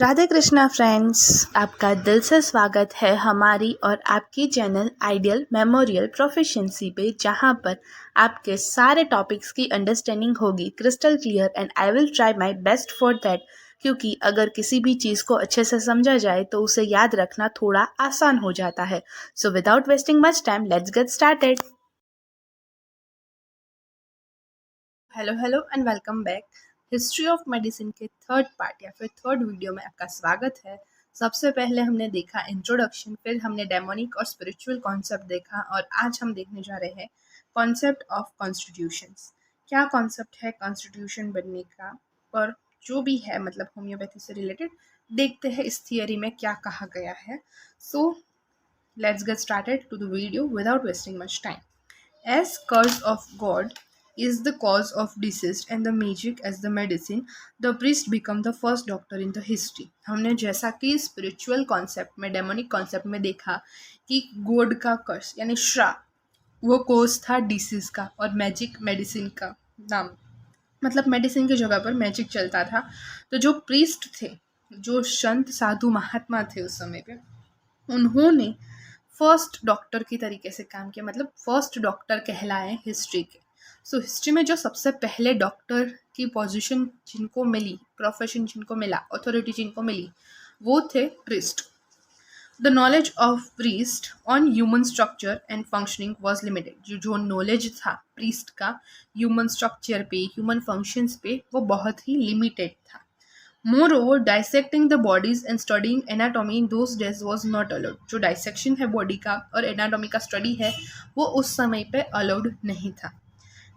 Radhe Krishna friends, आपका दिल से स्वागत है हमारी और आपकी चैनल आइडियल मेमोरियल प्रोफिशिएंसी पे, जहां पर आपके सारे टॉपिक्स की अंडरस्टैंडिंग होगी crystal clear and I will try my best for that. क्योंकि अगर किसी भी चीज़ को अच्छे से समझा जाए तो उसे याद रखना थोड़ा आसान हो जाता है। So without wasting much time, let's get started. Hello and welcome back. History of medicine के थर्ड पार्ट या फिर थर्ड वीडियो में आपका स्वागत है। सबसे पहले हमने देखा इंट्रोडक्शन, फिर हमने डेमोनिक और स्पिरिचुअल कॉन्सेप्ट देखा और आज हम देखने जा रहे हैं कॉन्सेप्ट ऑफ कॉन्स्टिट्यूशंस। क्या कॉन्सेप्ट है कॉन्स्टिट्यूशन बनने का, और जो भी है मतलब होम्योपैथी से रिलेटेड देखते हैं इस थियरी में क्या कहा गया है। So let's get started to the video without wasting much time. As curse of God is the cause of disease and the magic as the medicine, the priest become the first doctor in the history. हमने जैसा कि spiritual concept में, demonic concept में देखा कि God का कर्स यानी श्राप वो कोज था डिसीज का, और मैजिक मेडिसिन का नाम, मतलब मेडिसिन की जगह पर मैजिक चलता था। तो जो प्रीस्ट थे, जो संत साधु महात्मा थे उस समय पे, उन्होंने फर्स्ट डॉक्टर की तरीके से काम किया, मतलब फर्स्ट डॉक्टर कहलाए हिस्ट्री के। सो हिस्ट्री में जो सबसे पहले डॉक्टर की पोजीशन जिनको मिली, प्रोफेशन जिनको मिला, अथॉरिटी जिनको मिली, वो थे priest. The knowledge of priest on human structure and functioning was limited. जो नॉलेज था प्रीस्ट का ह्यूमन स्ट्रक्चर पे, ह्यूमन फंक्शंस पे, वो बहुत ही लिमिटेड था। Moreover, dissecting the bodies and studying anatomy in those days was not allowed. जो dissection है बॉडी का और एनाटॉमी का स्टडी है वो उस समय पे अलाउड नहीं था।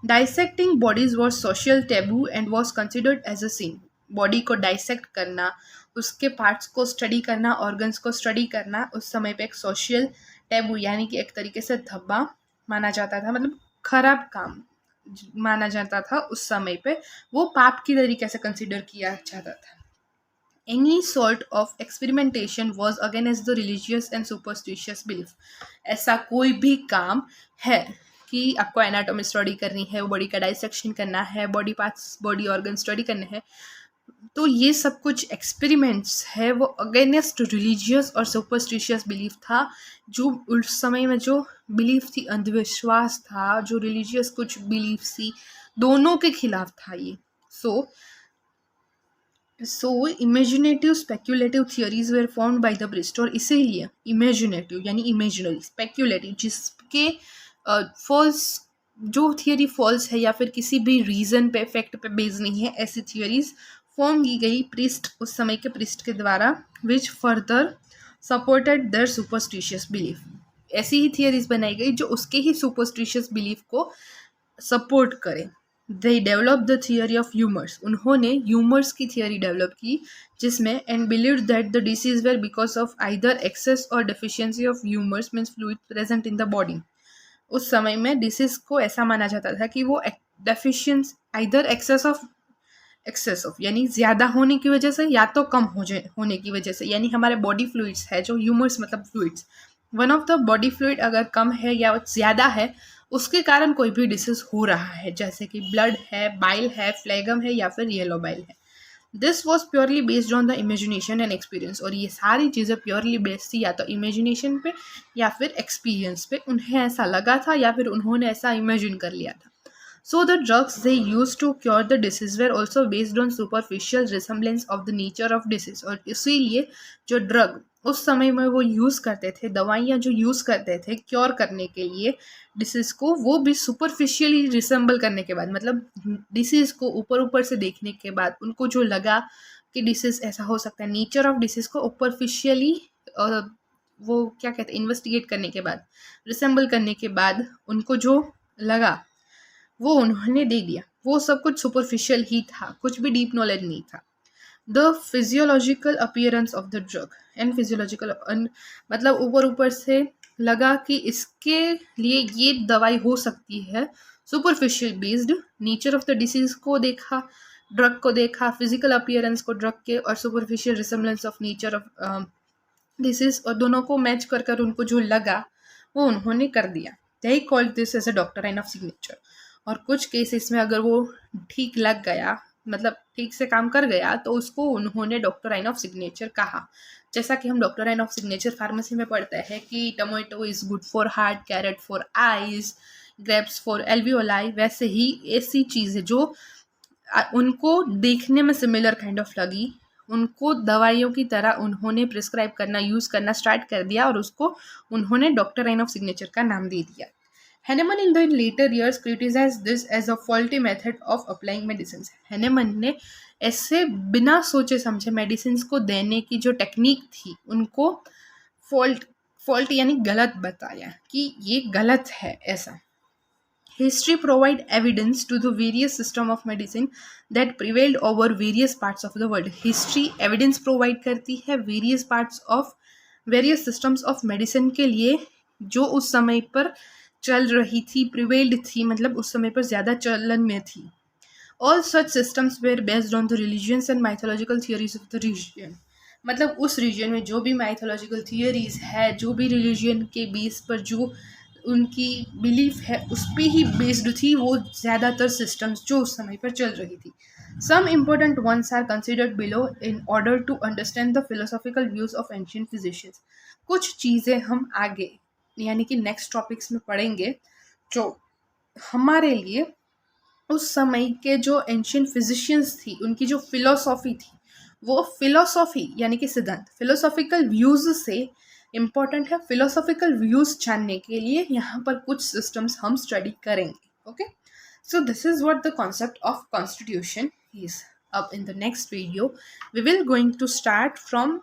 Dissecting bodies was social taboo and was considered as a sin. Body को डाइसेक्ट करना, उसके पार्ट्स को स्टडी करना, ऑर्गन्स को स्टडी करना उस समय पे एक सोशल टेबू यानी कि एक तरीके से धब्बा माना जाता था, मतलब खराब काम माना जाता था उस समय पे, वो पाप की तरीके से कंसिडर किया जाता था। Any sort of experimentation was against the religious and superstitious belief. ऐसा कोई भी काम है कि आपको एनाटॉमी स्टडी करनी है, बॉडी का डाइसेक्शन करना है, body parts, body organ study करने हैं, तो ये सब कुछ एक्सपेरिमेंट्स है वो अगेंस्ट रिलीजियस और सुपरस्टिशियस बिलीफ था। जो उस समय में जो बिलीफ थी, अंधविश्वास था, जो रिलीजियस कुछ बिलीफ थी, दोनों के खिलाफ था ये। So imaginative speculative theories were found by the priest. और इसीलिए इमेजिनेटिव यानी इमेजिनरी, स्पेक्यूलेटिव जिसके फॉल्स, जो थियरी फॉल्स है या फिर किसी भी रीजन पे, फैक्ट पे बेस्ड नहीं है, ऐसी थियरीज फॉर्म की गई प्रीस्ट, उस समय के प्रीस्ट के द्वारा, which further supported their superstitious belief. ऐसी ही थियरीज बनाई गई जो उसके ही सुपरस्टिशियस बिलीफ को सपोर्ट करें। They develop the theory of humours. उन्होंने ह्यूमर्स की थियरी डेवलप की, जिसमें and believe that the disease were because of either excess or deficiency of humours means fluid present in the body. उस समय में disease को ऐसा माना जाता था कि वो डेफिशिएंस, आइदर एक्सेस ऑफ यानी ज़्यादा होने की वजह से, या तो कम होने की वजह से, यानी हमारे बॉडी फ्लूइड्स है, जो ह्यूमर्स मतलब fluids, one of the body fluid अगर कम है या ज़्यादा है, उसके कारण कोई भी डिसीज हो रहा है, जैसे कि ब्लड है, बाइल है, फ्लेगम है या फिर येलो बाइल है। This was purely based on the imagination and experience. और ये सारी चीज़ें प्योरली बेस्ड थी या तो इमेजिनेशन पे या फिर एक्सपीरियंस पे। उन्हें ऐसा लगा था या फिर उन्होंने ऐसा इमेजिन कर लिया था। So the drugs they used to cure the disease were also based on superficial resemblance of the nature of disease। और इसीलिए जो ड्रग उस समय में वो यूज़ करते थे, दवाइयाँ जो यूज़ करते थे क्योर करने के लिए डिसीज को, वो भी सुपरफिशियली रिसेंबल करने के बाद, मतलब डिसीज को ऊपर से देखने के बाद उनको जो लगा कि डिसीज ऐसा हो सकता है, नेचर ऑफ डिसीज को ऊपरफिशियली वो क्या कहते हैं, इन्वेस्टिगेट करने के बाद, रिसेंबल करने के बाद उनको जो लगा वो उन्होंने दे दिया। वो सब कुछ सुपरफिशियल ही था, कुछ भी डीप नॉलेज नहीं था। The physiological appearance of the drug and physiological, मतलब ऊपर से लगा कि इसके लिए ये दवाई हो सकती है, superficial based, nature of the disease को देखा, ड्रग को देखा, फिजिकल अपीयरेंस को ड्रग के, और superficial resemblance of nature of disease, और दोनों को मैच कर उनको जो लगा वो उन्होंने कर दिया। They called this as a doctrine of signature. और कुछ केसेस में अगर वो ठीक लग गया मतलब ठीक से काम कर गया तो उसको उन्होंने डॉक्टराइन ऑफ सिग्नेचर कहा। जैसा कि हम डॉक्टराइन ऑफ सिग्नेचर फार्मेसी में पढ़ते हैं कि tomato is good for heart, carrot for eyes, grapes for alveoli, वैसे ही ऐसी चीज़ें जो उनको देखने में सिमिलर काइंड ऑफ लगी, उनको दवाइयों की तरह उन्होंने प्रिस्क्राइब करना, यूज़ करना स्टार्ट कर दिया और उसको उन्होंने डॉक्टराइन ऑफ सिग्नेचर का नाम दे दिया। Hahnemann in the later years criticized this as a faulty method of applying medicines. Hahnemann ने ऐसे बिना सोचे समझे मेडिसिन को देने की जो टेक्निक थी उनको फॉल्ट यानी गलत बताया कि ये गलत है ऐसा। History provide evidence to the various system of medicine that prevailed over various parts of the world. History evidence provide करती है various systems of medicine के लिए जो उस समय पर चल रही थी, prevailed थी, मतलब उस समय पर ज़्यादा चलन में थी। All such systems were based on the religions and mythological theories of the region. मतलब उस रीजन में जो भी माइथोलॉजिकल थियोरीज है, जो भी रिलीजन के बेस पर जो उनकी बिलीफ है उस पर ही बेस्ड थी वो ज़्यादातर सिस्टम्स जो उस समय पर चल रही थी। Some important ones are considered below in order to understand the philosophical views of ancient physicians. कुछ चीज़ें हम आगे यानी कि नेक्स्ट टॉपिक्स में पढ़ेंगे जो हमारे लिए उस समय के जो एंशिएंट फिजिशियंस थी उनकी जो फिलोसॉफी थी, वो फिलोसॉफी यानी कि सिद्धांत फिलोसॉफिकल व्यूज से इम्पॉर्टेंट है। फिलोसॉफिकल व्यूज जानने के लिए यहाँ पर कुछ सिस्टम्स हम स्टडी करेंगे। Okay, so this is what the concept of constitution is. अब in the next video we will going to start from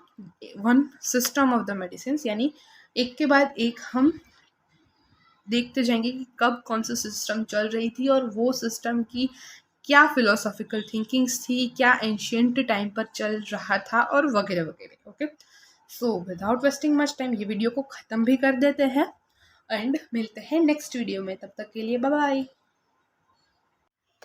one system of the medicine, यानी एक के बाद एक हम देखते जाएंगे कि कब कौन सा सिस्टम चल रही थी और वो सिस्टम की क्या फिलोसॉफिकल थिंकिंग्स थी, क्या एंशिएंट टाइम पर चल रहा था और वगैरह वगैरह। Okay, so without wasting much time ये वीडियो को ख़त्म भी कर देते हैं एंड मिलते हैं नेक्स्ट वीडियो में। तब तक के लिए bye bye.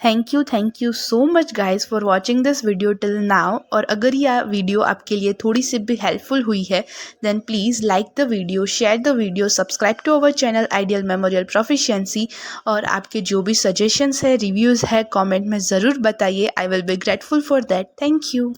Thank you so much guys for watching this video till now. और अगर यह वीडियो आपके लिए थोड़ी सी भी हेल्पफुल हुई है then please like the video, share the video, subscribe to our channel ideal memorial proficiency. और आपके जो भी सजेशंस है, रिव्यूज़ है, कमेंट में ज़रूर बताइए। I will be grateful for that. Thank you.